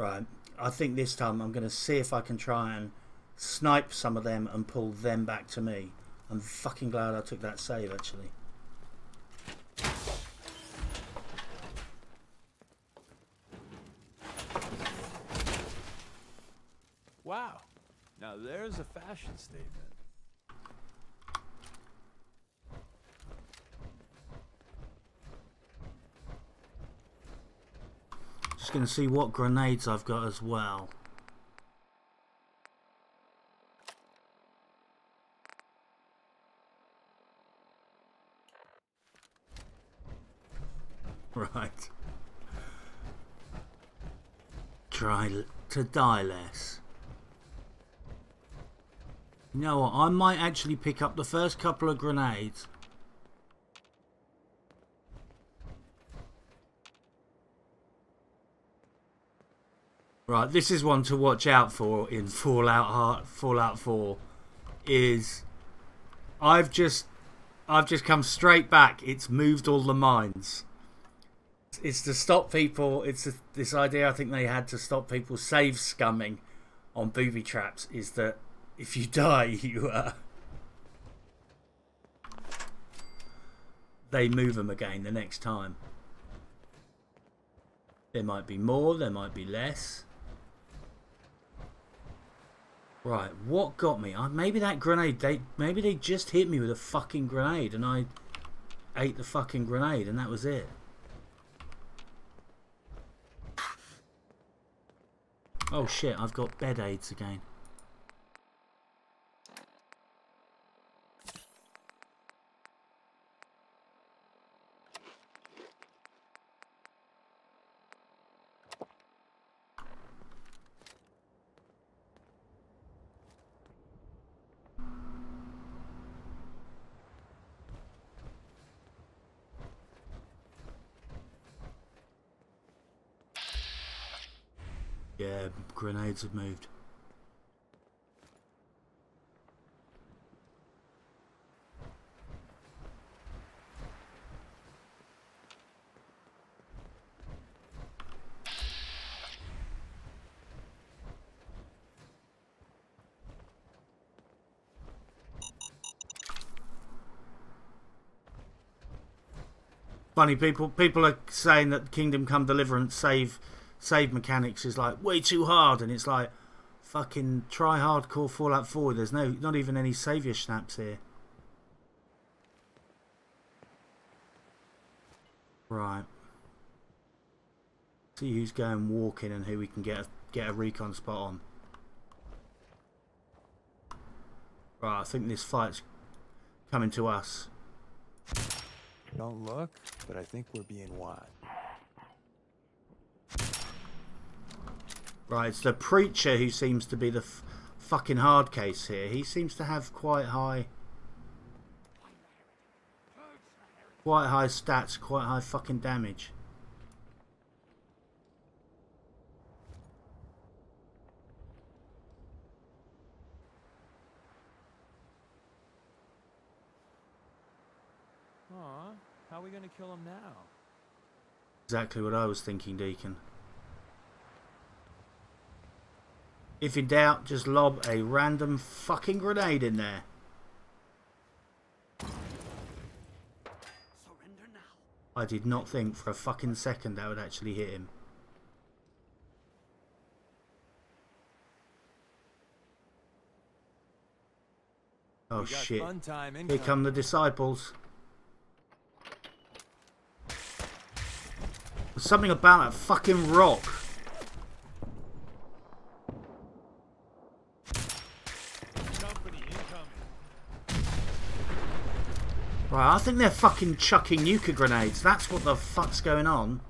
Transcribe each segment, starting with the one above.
Right. I think this time I'm going to see if I can try and snipe some of them and pull them back to me. I'm fucking glad I took that save, actually. Wow. Now there's a fashion statement. Just going to see what grenades I've got as well. Right. Try to die less. You know what? I might actually pick up the first couple of grenades. Right, this is one to watch out for in Fallout 4. Is I've just come straight back. It's moved all the mines. It's to stop people. It's this idea I think they had to stop people save scumming on booby traps. Is that if you die, you they move them again the next time. There might be more. There might be less. Right, what got me? Maybe that grenade. Maybe they just hit me with a fucking grenade, and I ate the fucking grenade, and that was it. Oh shit! I've got bed aids again. Yeah, grenades have moved. Funny, people are saying that Kingdom Come Deliverance save mechanics is like way too hard, and it's like fucking try hardcore Fallout 4. There's not even any saviour snaps here. Right. See who's going walking and who we can get a recon spot on. Right, I think this fight's coming to us. Don't look, but I think we're being watched. Right, it's the preacher who seems to be the fucking hard case here. He seems to have quite high stats, quite high fucking damage. Aw, how are we gonna kill him now? Exactly what I was thinking, Deacon. If in doubt, just lob a random fucking grenade in there. Surrender now. I did not think for a fucking second that would actually hit him. Oh shit. Here come the disciples. There's something about that fucking rock. Right, I think they're fucking chucking nuka grenades. That's what the fuck's going on.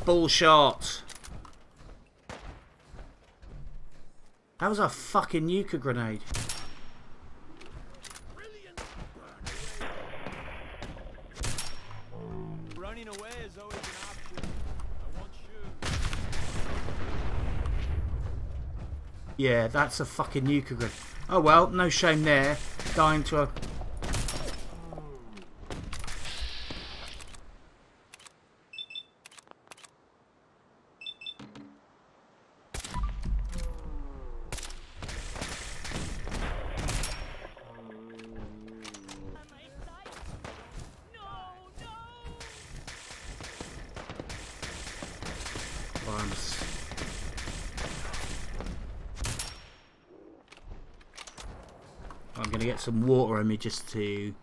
Bullshot. That was a fucking nuka grenade. Running away is always an option. I won't shoot. Yeah, that's a fucking nuka grenade. Oh well, no shame there. Dying to a... I'm going to get some water in me just to...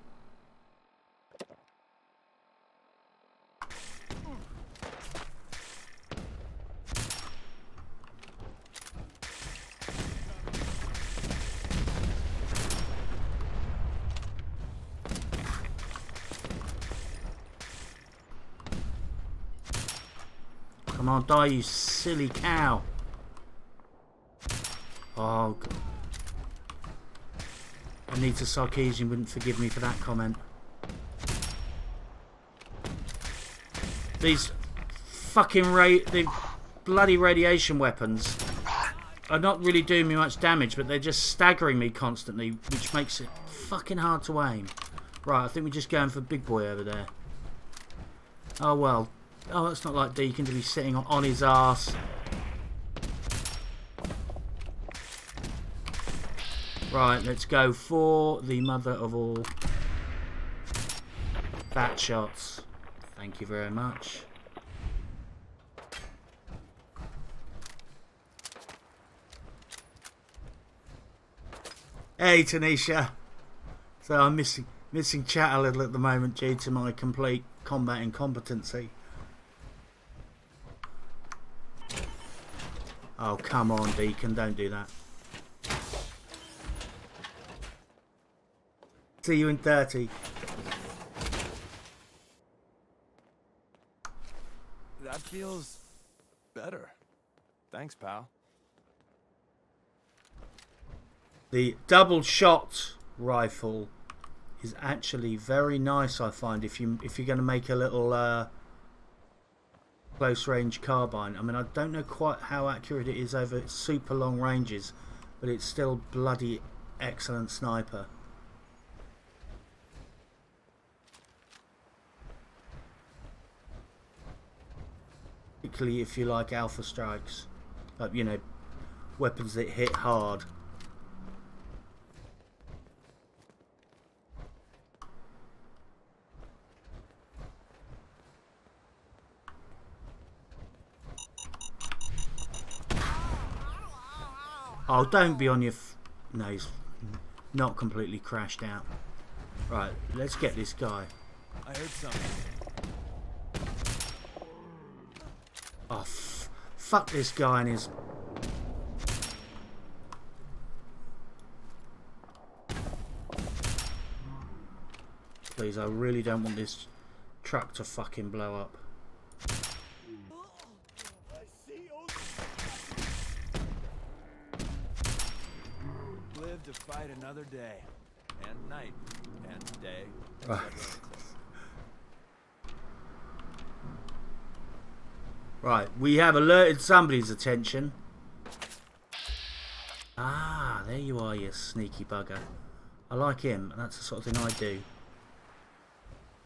Come on, die, you silly cow. Oh, God. Anita Sarkeesian wouldn't forgive me for that comment. These fucking the bloody radiation weapons are not really doing me much damage, but they're just staggering me constantly, which makes it fucking hard to aim. Right, I think we're just going for big boy over there. Oh well. Oh, it's not like Deacon to be sitting on his ass. Right, let's go for the mother of all fat shots. Thank you very much. Hey, Tanisha. So I'm missing chat a little at the moment due to my complete combat incompetency. Oh, come on, Deacon, don't do that. See you in 30. That feels better. Thanks, pal. The double shot rifle is actually very nice, I find, if you're going to make a little close range carbine. I mean, I don't know quite how accurate it is over super long ranges, but it's still bloody excellent sniper. Particularly if you like alpha strikes, like, you know, weapons that hit hard. Oh, don't be on your... No, he's not completely crashed out. Right, let's get this guy. I heard something. Oh, fuck this guy and his... Please, I really don't want this truck to fucking blow up. Live to fight another day. And night. And day. Right. Right, we have alerted somebody's attention. Ah, there you are, you sneaky bugger. I like him, and that's the sort of thing I do.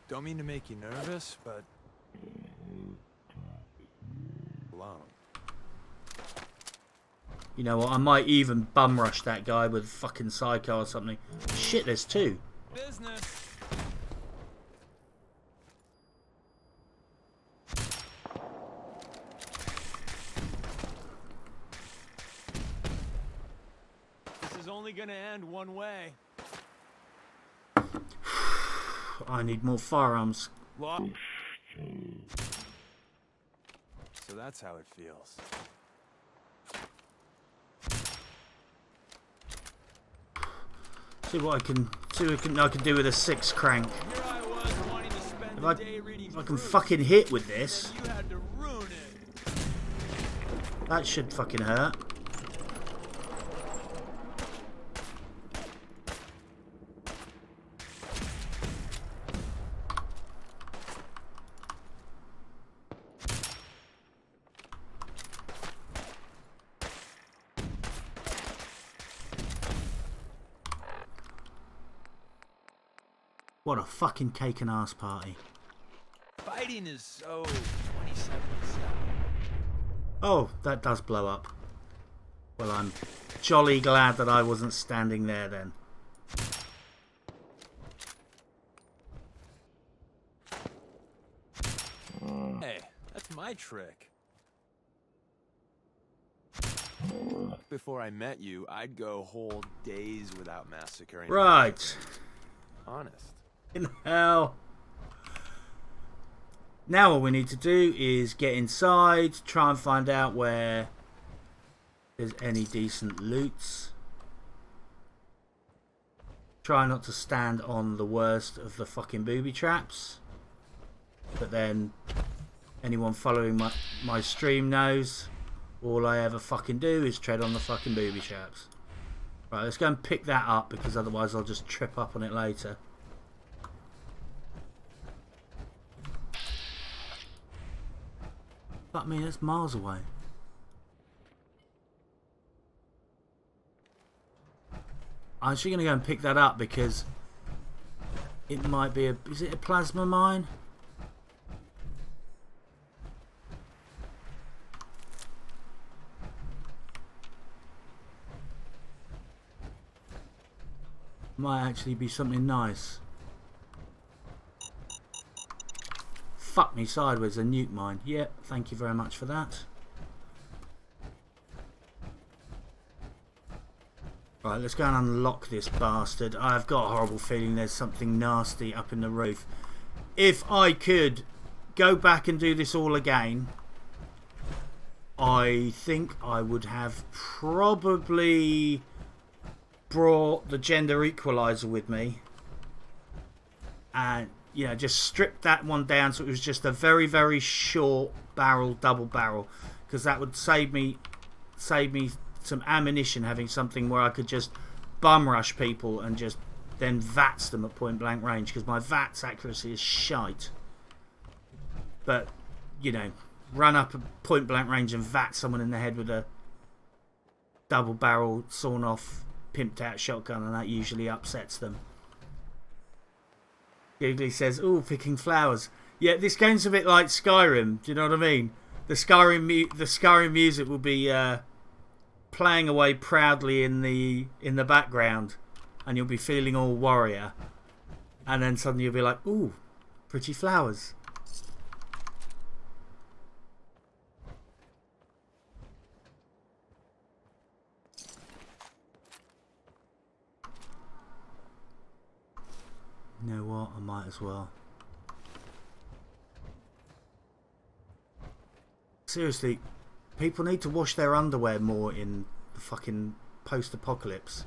Don't mean to make you nervous, but... alone. You know what, I might even bum rush that guy with fucking Psycho or something. Shit, there's two. Business. This is only gonna end one way. I need more firearms. So that's how it feels. See what I can do with a 6 crank. Here I was wanting to spend the day reading If I can proofs, fucking hit with this, and you had to ruin it. that should fucking hurt. What a fucking cake and ass party. Fighting is so 27%. Oh, that does blow up. Well, I'm jolly glad that I wasn't standing there then. Hey, that's my trick. Back before I met you, I'd go whole days without massacring. Right. Honest. In hell. Now all we need to do is get inside, try and find out where there's any decent loots. Try not to stand on the worst of the fucking booby traps. But then anyone following my stream knows all I ever fucking do is tread on the fucking booby traps. Right, let's go and pick that up because otherwise I'll just trip up on it later. Fuck me, that's miles away. I'm actually going to go and pick that up because it might be a... Is it a plasma mine? Might actually be something nice. Fuck me sideways, a nuke mine. Yep, thank you very much for that. Right, let's go and unlock this bastard. I've got a horrible feeling there's something nasty up in the roof. If I could go back and do this all again, I think I would have probably brought the gender equalizer with me. And you know, just strip that one down so it was just a very, very short barrel, double barrel, because that would save me some ammunition, having something where I could just bum rush people and just then VATS them at point blank range, because my VATS accuracy is shite. But you know, run up at point blank range and VAT someone in the head with a double barrel sawn off pimped out shotgun, and that usually upsets them. Googly says, "Ooh, picking flowers." Yeah, this game's a bit like Skyrim. Do you know what I mean? The Skyrim music will be playing away proudly in the background, and you'll be feeling all warrior, and then suddenly you'll be like, "Ooh, pretty flowers." You know what? I might as well. Seriously, people need to wash their underwear more in the fucking post-apocalypse.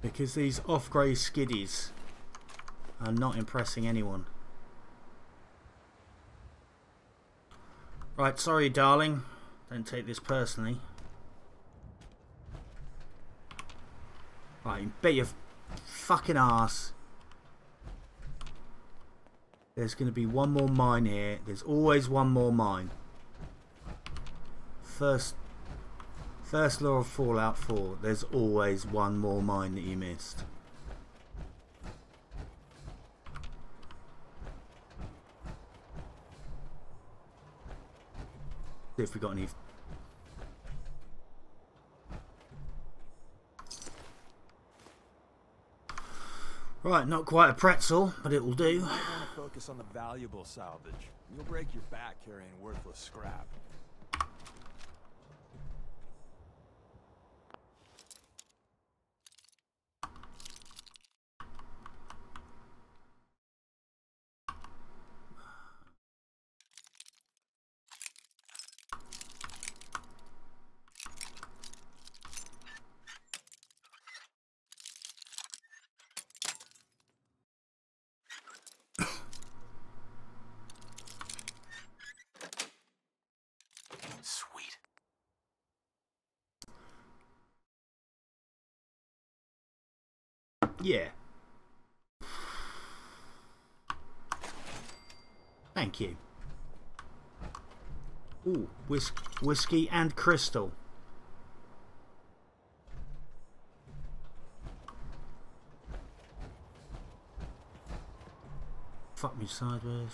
Because these off-grey skiddies are not impressing anyone. Right, sorry darling. Don't take this personally. Right, you bet your fucking ass there's going to be one more mine here. There's always one more mine. First law of Fallout 4, there's always one more mine that you missed. See if we got any. Right, not quite a pretzel, but it will do. You want to focus on the valuable salvage. You'll break your back carrying worthless scrap. Sweet. Yeah. Thank you. Ooh, whiskey and crystal. Fuck me sideways.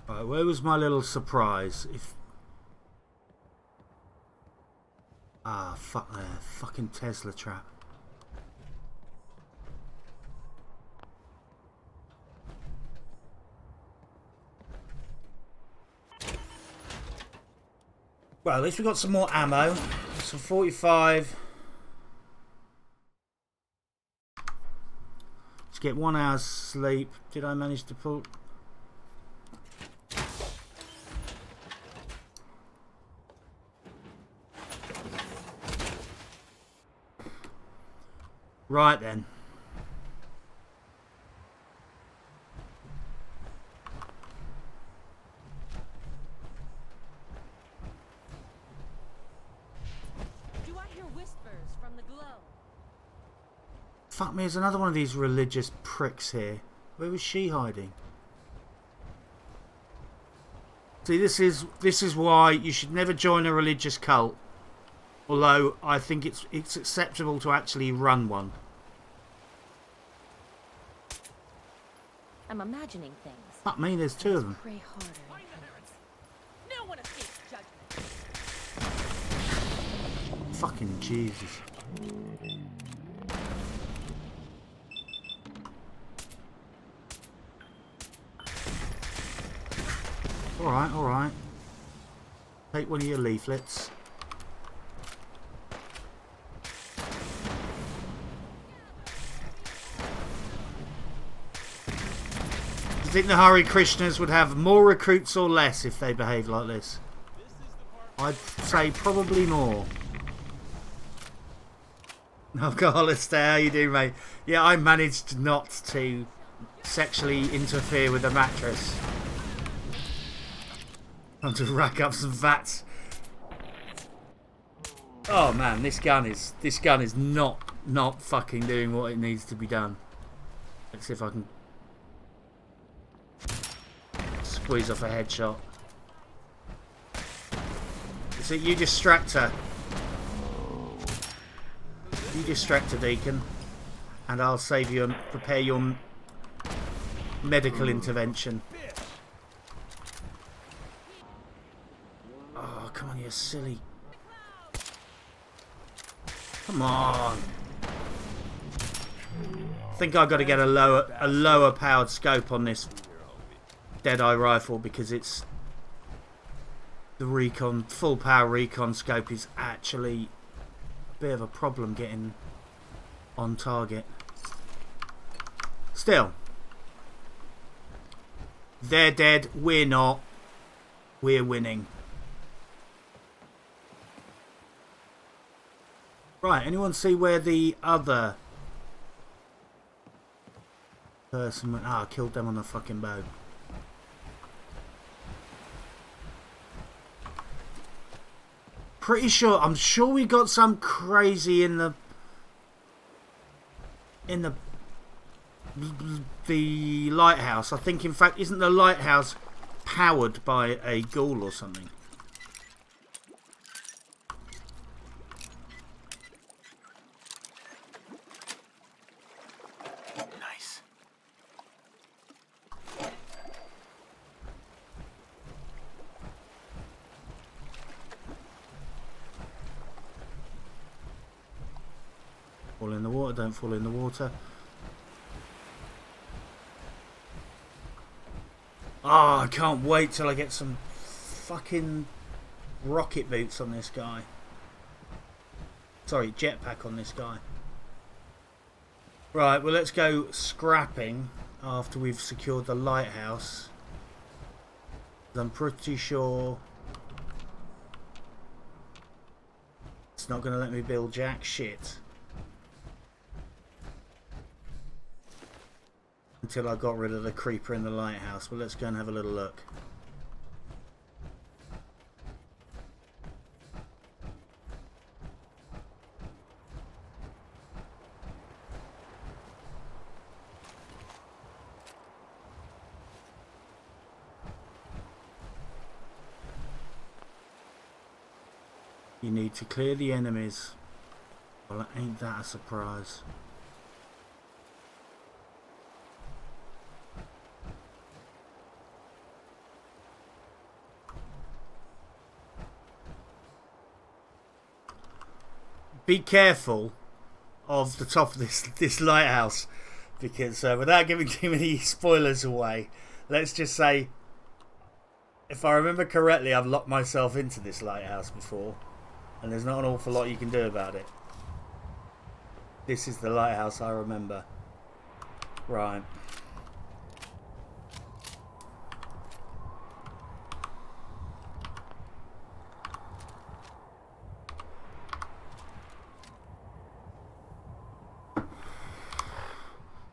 Right, where was my little surprise? Ah, fuck there. Fucking Tesla trap. Well, at least we got some more ammo. So 45. Let's get 1 hour's sleep. Did I manage to pull? Right then. Do I hear whispers from the glow? Fuck me, there's another one of these religious pricks here. Where was she hiding? See, this is why you should never join a religious cult. Although I think it's acceptable to actually run one. I'm imagining things. Fuck me, there's 2 of them. Pray harder. No one escapes judgment. Fucking Jesus. Alright, alright. Take one of your leaflets. Do you think the Hare Krishnas would have more recruits or less if they behave like this? I'd say probably more. Oh God, Alistair, how you doing, mate? Yeah, I managed not to sexually interfere with the mattress. Time to rack up some vats. Oh man, this gun is not fucking doing what it needs to be done. Let's see if I can squeeze off a headshot. So you distract her. You distract her, Deacon, and I'll save you and prepare your medical intervention. Oh, come on, you silly. Come on. I think I've got to get a lower powered scope on this Deadeye rifle because it's the recon, full power recon scope is actually a bit of a problem getting on target. Still, they're dead, we're not, we're winning. Right, anyone see where the other person went? Ah, I killed them on the fucking bow. Pretty sure, I'm sure we got some crazy in the lighthouse. I think, in fact, isn't the lighthouse powered by a ghoul or something? Nice. Fall in the water, don't fall in the water. Oh, I can't wait till I get some fucking rocket boots on this guy. Sorry, jetpack on this guy. Right, well, let's go scrapping after we've secured the lighthouse. I'm pretty sure it's not going to let me build jack shit until I got rid of the creeper in the lighthouse. But let's go and have a little look. You need to clear the enemies. Well, ain't that a surprise? Be careful of the top of this lighthouse, because without giving too many spoilers away, let's just say if I remember correctly, I've locked myself into this lighthouse before, and there's not an awful lot you can do about it. This is the lighthouse I remember. Right.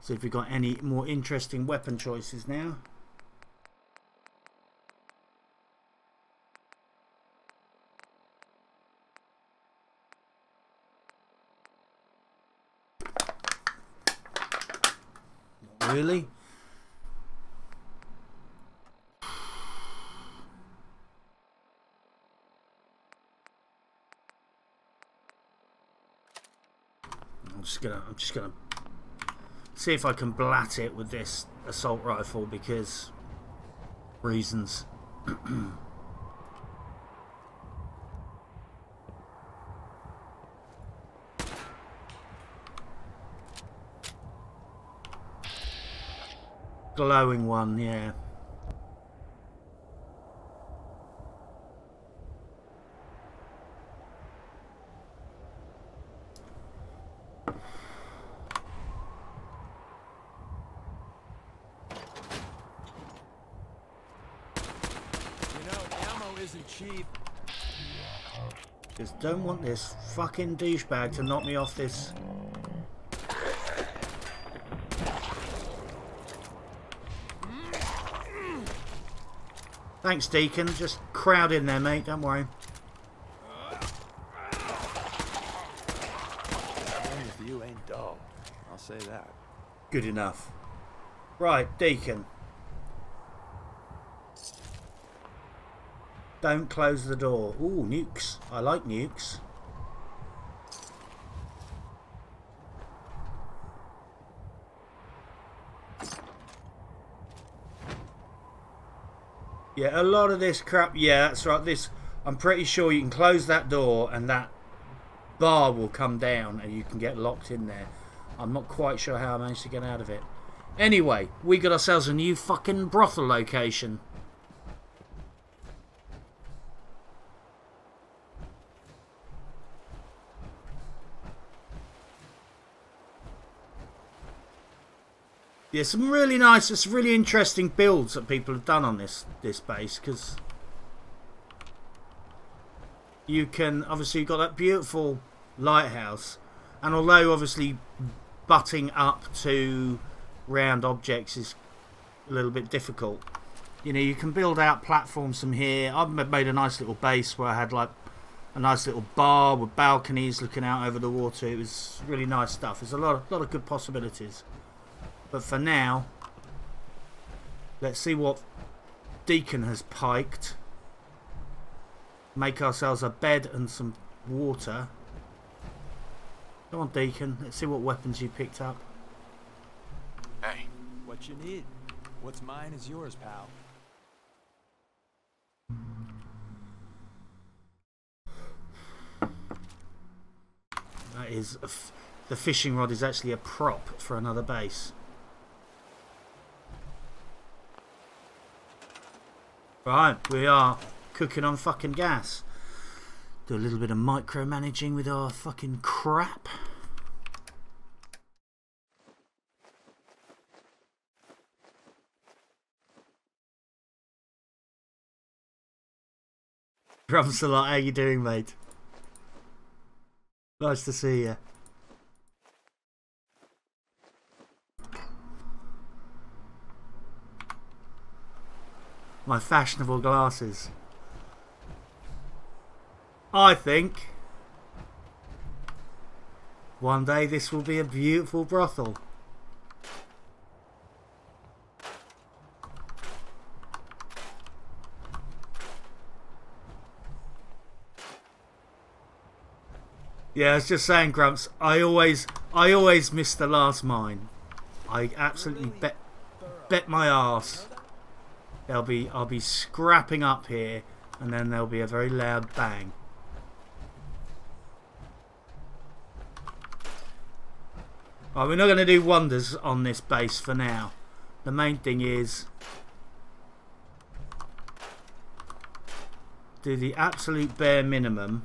See if we've got any more interesting weapon choices now. Not really. I'm just gonna see if I can blat it with this assault rifle because reasons. Glowing one, yeah. Cheap. Just don't want this fucking douchebag to knock me off this. Thanks, Deacon. Just crowd in there, mate. Don't worry. Playing with you ain't dull. I'll say that. Good enough. Right, Deacon. Don't close the door. Ooh, nukes. I like nukes. Yeah, a lot of this crap. Yeah, that's right. This, I'm pretty sure you can close that door and that bar will come down and you can get locked in there. I'm not quite sure how I managed to get out of it. Anyway, we got ourselves a new fucking brothel location. Yeah, some really nice, it's really interesting builds that people have done on this base, because you can, obviously you've got that beautiful lighthouse, and although obviously butting up to round objects is a little bit difficult, you know, you can build out platforms from here. I've made a nice little base where I had like a nice little bar with balconies looking out over the water. It was really nice stuff. There's a lot of good possibilities. But for now, let's see what Deacon has piked. Make ourselves a bed and some water. Come on, Deacon. Let's see what weapons you picked up. Hey. What you need. What's mine is yours, pal. That is... the fishing rod is actually a prop for another base. Right, we are cooking on fucking gas. Do a little bit of micromanaging with our fucking crap. Drums a lot, how you doing, mate? Nice to see you. My fashionable glasses. I think one day this will be a beautiful brothel. Yeah, I was just saying, Grumps, I always miss the last mine. I absolutely bet my arse. I'll be scrapping up here, and then there'll be a very loud bang. Right, we're not going to do wonders on this base for now. The main thing is do the absolute bare minimum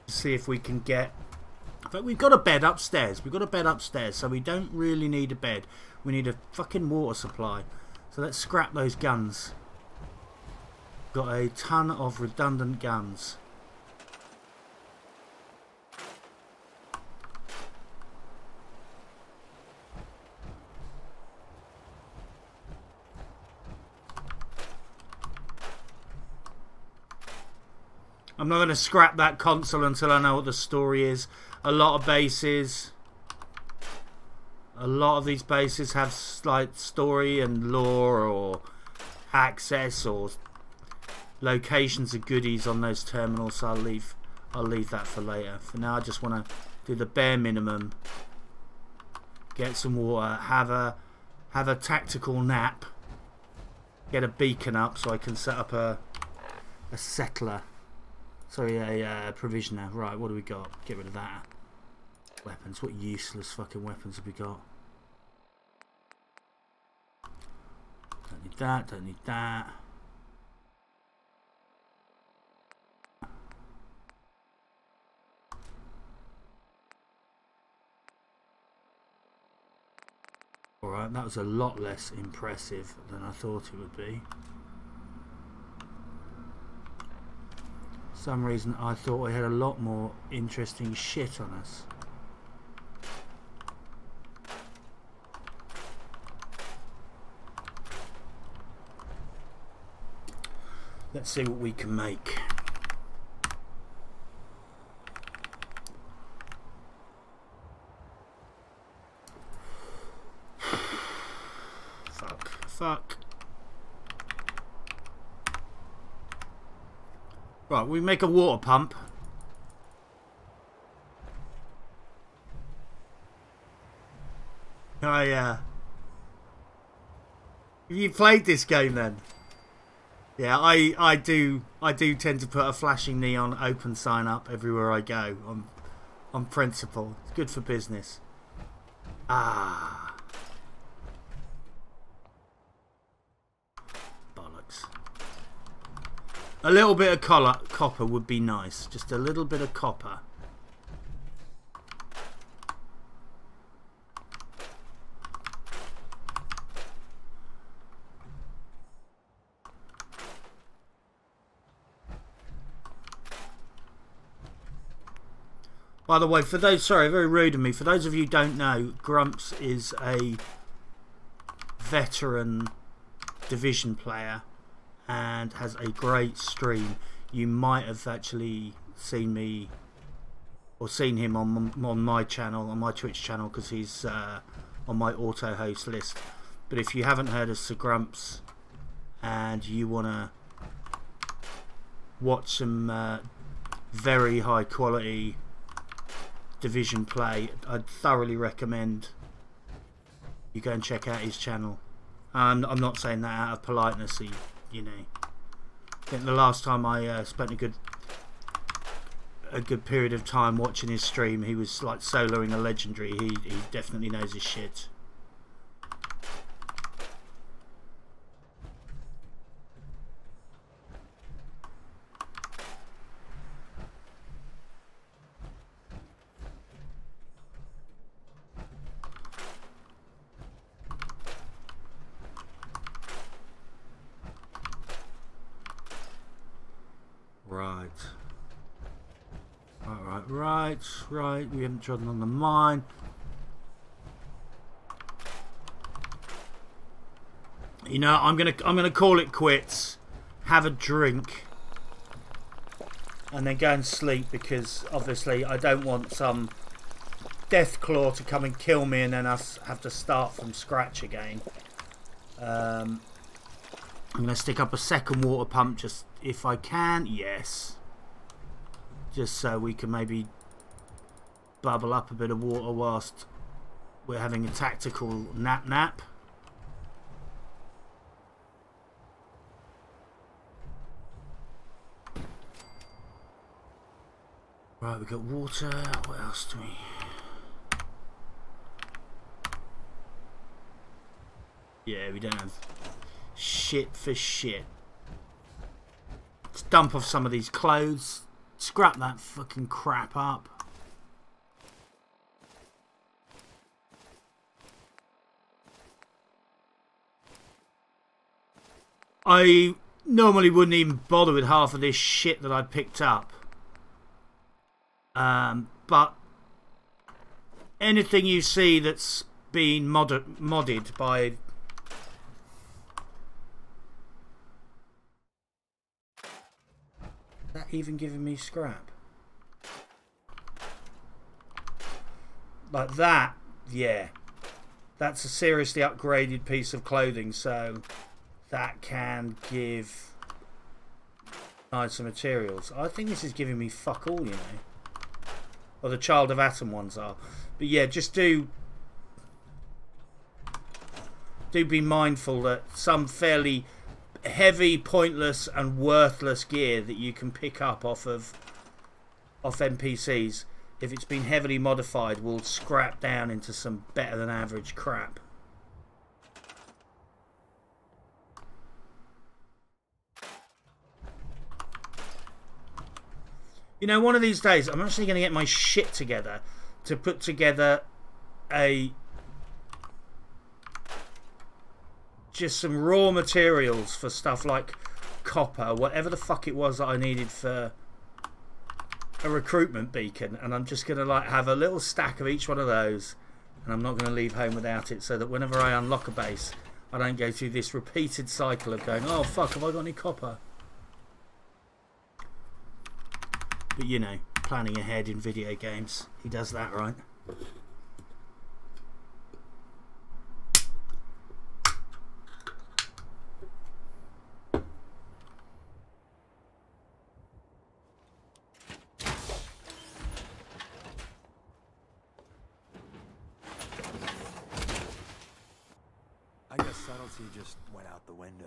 to see if we can get... But we've got a bed upstairs. We've got a bed upstairs, so we don't really need a bed. We need a fucking water supply. So let's scrap those guns. Got a ton of redundant guns. I'm not going to scrap that console until I know what the story is. A lot of bases, a lot of these bases have like story and lore or access or locations of goodies on those terminals. So I'll leave that for later. For now, I just want to do the bare minimum. Get some water. Have a tactical nap. Get a beacon up so I can set up a settler. Sorry, a provisioner. Right, what do we got? Get rid of that. Weapons. What useless fucking weapons have we got? Don't need that. Don't need that. Alright, that was a lot less impressive than I thought it would be. For some reason I thought we had a lot more interesting shit on us. Let's see what we can make. Fuck. Right, we make a water pump. Oh yeah. Have you played this game then? Yeah, I do tend to put a flashing neon open sign up everywhere I go on principle. It's good for business. Ah. A little bit of copper would be nice. Just a little bit of copper. By the way, for those, sorry, very rude of me. For those of you who don't know, Grumps is a veteran Division player and has a great stream. You might have actually seen me or seen him on my channel, on my Twitch channel, because he's on my auto host list. But if you haven't heard of Sir Grumps and you want to watch some very high quality Division play, I'd thoroughly recommend you go and check out his channel. I'm not saying that out of politeness. You know, I think the last time I spent a good period of time watching his stream, he was like soloing a legendary. He definitely knows his shit. Right, we haven't trodden on the mine. You know, I'm gonna call it quits, have a drink, and then go and sleep, because obviously I don't want some death claw to come and kill me and then us have to start from scratch again. I'm gonna stick up a second water pump just if I can, yes. Just so we can maybe bubble up a bit of water whilst we're having a tactical nap. Right, we got water. What else do we? Yeah, we don't have shit for shit. dump off some of these clothes. Scrap that fucking crap up. I normally wouldn't even bother with half of this shit that I picked up. But anything you see that's been modded by... Is that even giving me scrap? Like that, yeah. That's a seriously upgraded piece of clothing, so that can give nicer materials. I think this is giving me fuck all, you know. Or the Child of Atom ones are. But yeah, just do be mindful that some fairly heavy, pointless and worthless gear that you can pick up off NPCs, if it's been heavily modified, will scrap down into some better than average crap. You know, one of these days I'm actually going to get my shit together to put together just some raw materials for stuff like copper, whatever the fuck it was that I needed for a recruitment beacon, and I'm just going to like have a little stack of each one of those, and I'm not going to leave home without it, so that whenever I unlock a base I don't go through this repeated cycle of going, oh fuck, have I got any copper? But you know, planning ahead in video games, he does that right. I guess subtlety just went out the window.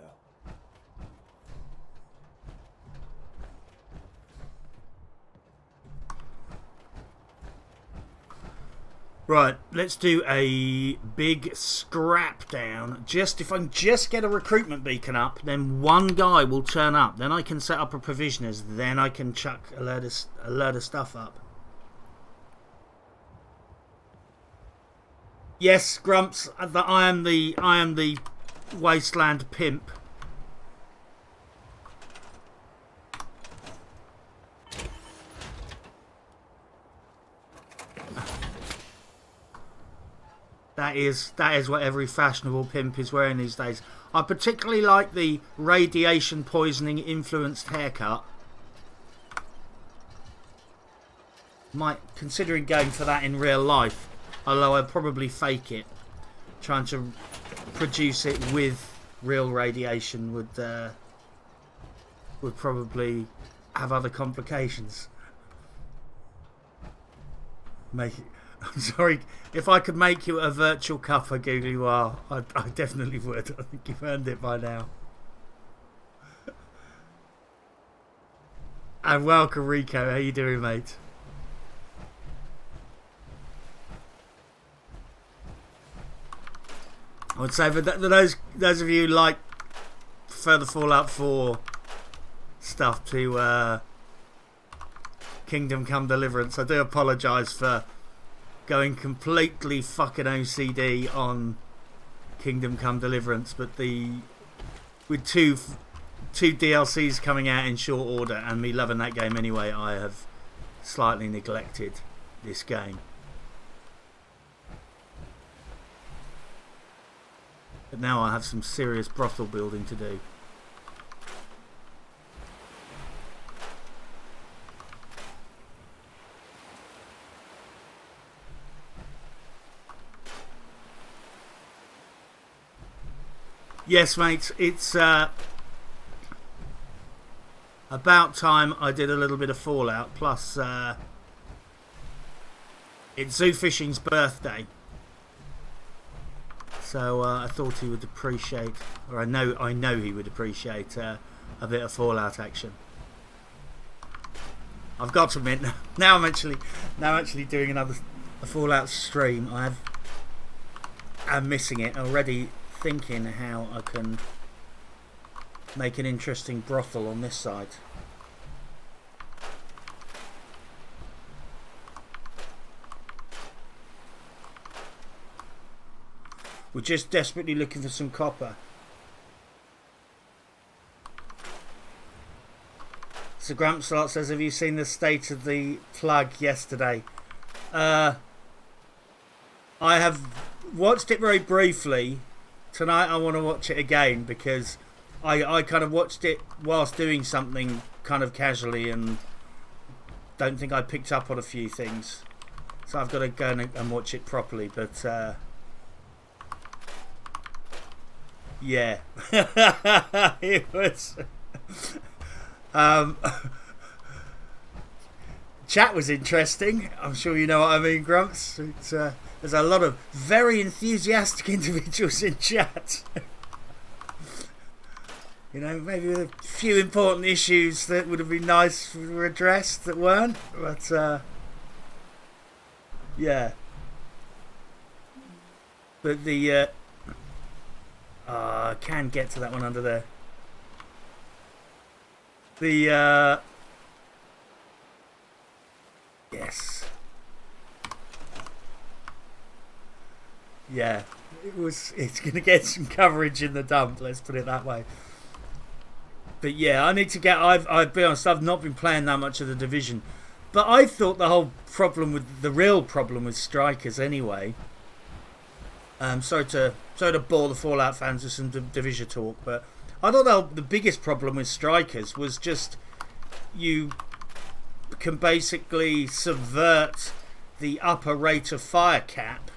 Right, let's do a big scrap down. Just if I can just get a recruitment beacon up, then one guy will turn up. Then I can set up a provisioners. Then I can chuck a load of stuff up. Yes, Grumps, I am the wasteland pimp. That is what every fashionable pimp is wearing these days. I particularly like the radiation poisoning influenced haircut. Considering going for that in real life, although I'd probably fake it. Trying to produce it with real radiation would probably have other complications. I'm sorry, if I could make you a virtual cuppa, Googly War, I definitely would. I think you've earned it by now. And welcome, Rico. How you doing, mate? I would say for those of you who like further Fallout 4 stuff to Kingdom Come Deliverance, I do apologise for going completely fucking OCD on Kingdom Come Deliverance, but with two DLCs coming out in short order and me loving that game anyway, I have slightly neglected this game. But now I have some serious brothel building to do. Yes, mates, it's about time I did a little bit of Fallout, plus it's Zoo Fishing's birthday. So I thought he would appreciate, or I know he would appreciate a bit of Fallout action. I've got to admit, now I'm actually doing a Fallout stream. I'm missing it already. Thinking how I can make an interesting brothel on this side. We're just desperately looking for some copper. So Grumpslot says, have you seen the state of the plug yesterday? I have watched it very briefly. Tonight I want to watch it again because I kind of watched it whilst doing something kind of casually and don't think I picked up on a few things. So I've got to go and watch it properly. But yeah, it was... chat was interesting. I'm sure you know what I mean, Grumps. There's a lot of very enthusiastic individuals in chat. You know, maybe a few important issues that would have been nice were addressed that weren't. But yeah. But the I can get to that one under there. The yes, yeah, it's gonna get some coverage in the dump, let's put it that way. But yeah, I need to get, I've been honest, I've not been playing that much of the Division, but I thought the whole problem with the real problem with strikers anyway. Sorry to bore the Fallout fans with some Division talk, but I thought the biggest problem with strikers was just you can basically subvert the upper rate of fire cap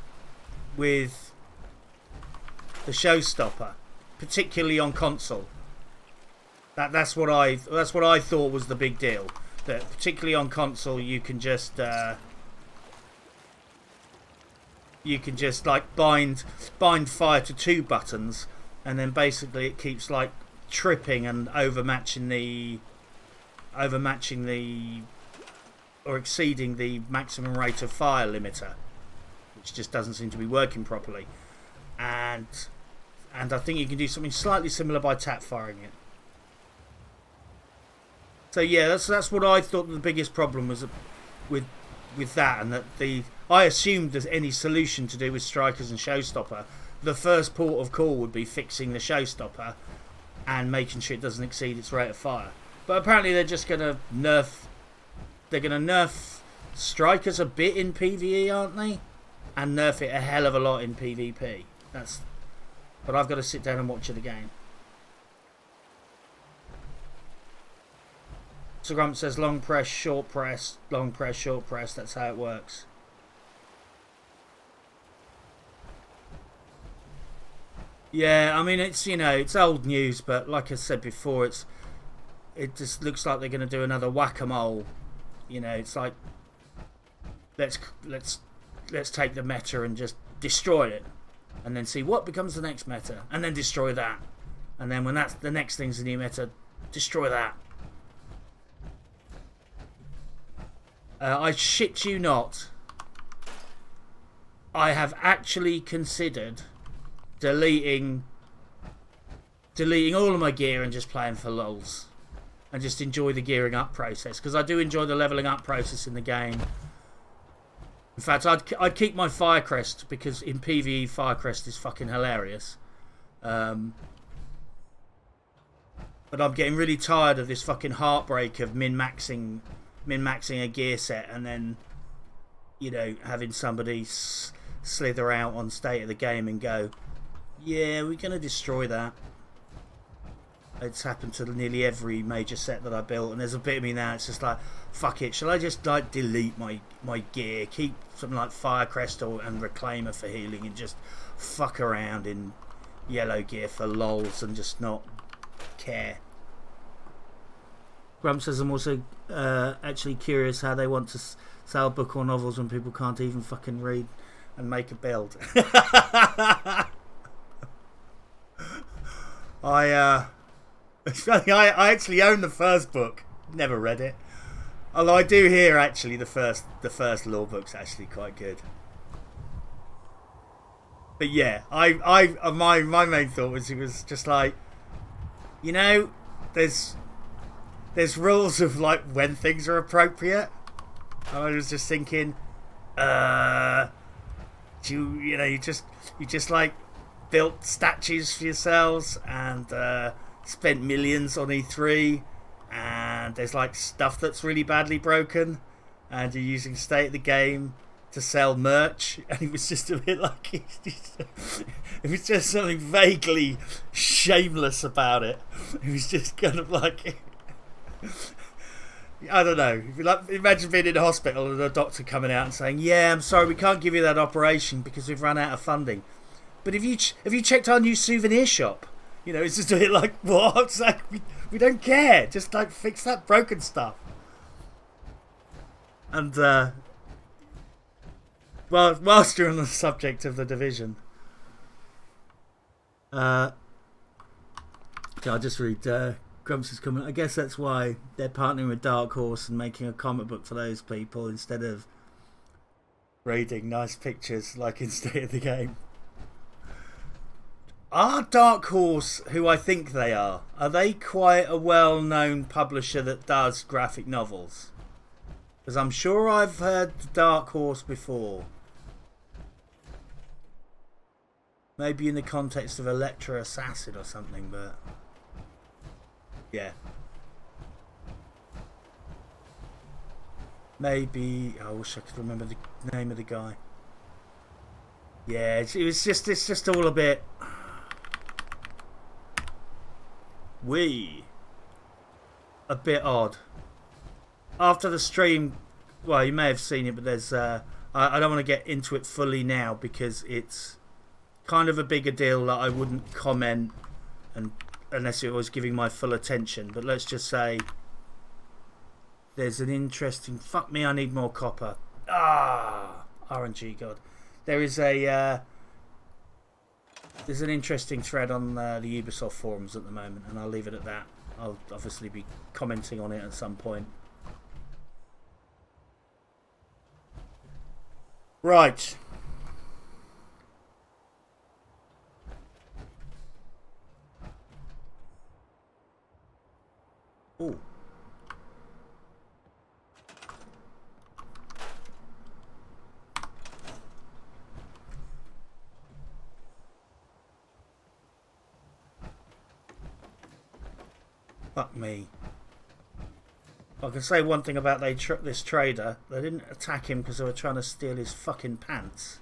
with the showstopper, particularly on console. That's what I thought was the big deal. That particularly on console you can just like bind fire to 2 buttons, and then basically it keeps like tripping and overmatching the or exceeding the maximum rate of fire limiter, which just doesn't seem to be working properly. And I think you can do something slightly similar by tap firing it. So yeah, that's what I thought the biggest problem was with that, and that I assumed that any solution to do with strikers and showstopper, the first port of call would be fixing the showstopper and making sure it doesn't exceed its rate of fire. But apparently they're just gonna nerf. They're gonna nerf strikers a bit in PvE, aren't they? And nerf it a hell of a lot in PvP. But I've got to sit down and watch it again. So Grump says long press, short press, long press, short press. That's how it works. Yeah, I mean it's it's old news, but like I said before, it just looks like they're going to do another whack-a-mole. It's like let's take the meta and just destroy it, and then see what becomes the next meta, and then destroy that, and then when that's the next thing's the new meta, destroy that. I shit you not, I have actually considered deleting all of my gear and just playing for lulz and just enjoy the gearing up process, because I do enjoy the leveling up process in the game. In fact, I'd keep my Firecrest, because in PvE Firecrest is fucking hilarious. But I'm getting really tired of this fucking heartbreak of min-maxing a gear set and then having somebody slither out on state of the game and go, yeah, we're going to destroy that. It's happened to nearly every major set that I built, and there's a bit of me now, it's just like, fuck it, shall I just like delete my gear, keep something like Firecrest and Reclaimer for healing, and just fuck around in yellow gear for lols and just not care. Grump says, I'm also actually curious how they want to sell book or novels when people can't even fucking read and make a build. I actually own the first book, never read it. Although I do hear actually the first lore book's actually quite good. But yeah, my main thought was, it was just like, there's rules of like when things are appropriate, and I was just thinking, you just like built statues for yourselves and spent millions on E3, and there's like stuff that's really badly broken, and you're using state of the game to sell merch, and it was just a bit like it was just something vaguely shameless about it. It was just kind of like I don't know. If you like, imagine being in a hospital and a doctor coming out and saying, "Yeah, I'm sorry, we can't give you that operation because we've run out of funding." But have you checked our new souvenir shop? You know, it's just a bit like, what? It's like, we don't care. Just like fix that broken stuff. And well, whilst you're on the subject of The Division, I'll just read Grumps' comment. I guess that's why they're partnering with Dark Horse and making a comic book for those people instead of raiding nice pictures like in State of the Game. Are Dark Horse, who I think they are they quite a well-known publisher that does graphic novels? Because I'm sure I've heard Dark Horse before. Maybe in the context of Electra Assassin or something, but yeah. Maybe I wish I could remember the name of the guy. Yeah, it's just all a bit a bit odd. After the stream, well, you may have seen it, but there's I don't want to get into it fully now because it's kind of a bigger deal that I wouldn't comment and unless it was giving my full attention. But let's just say there's an interesting... Fuck me, I need more copper. RNG, God. There is a... there's an interesting thread on the Ubisoft forums at the moment, and I'll leave it at that. I'll obviously be commenting on it at some point. Right. Ooh. Fuck me. I can say one thing about this trader. They didn't attack him because they were trying to steal his fucking pants.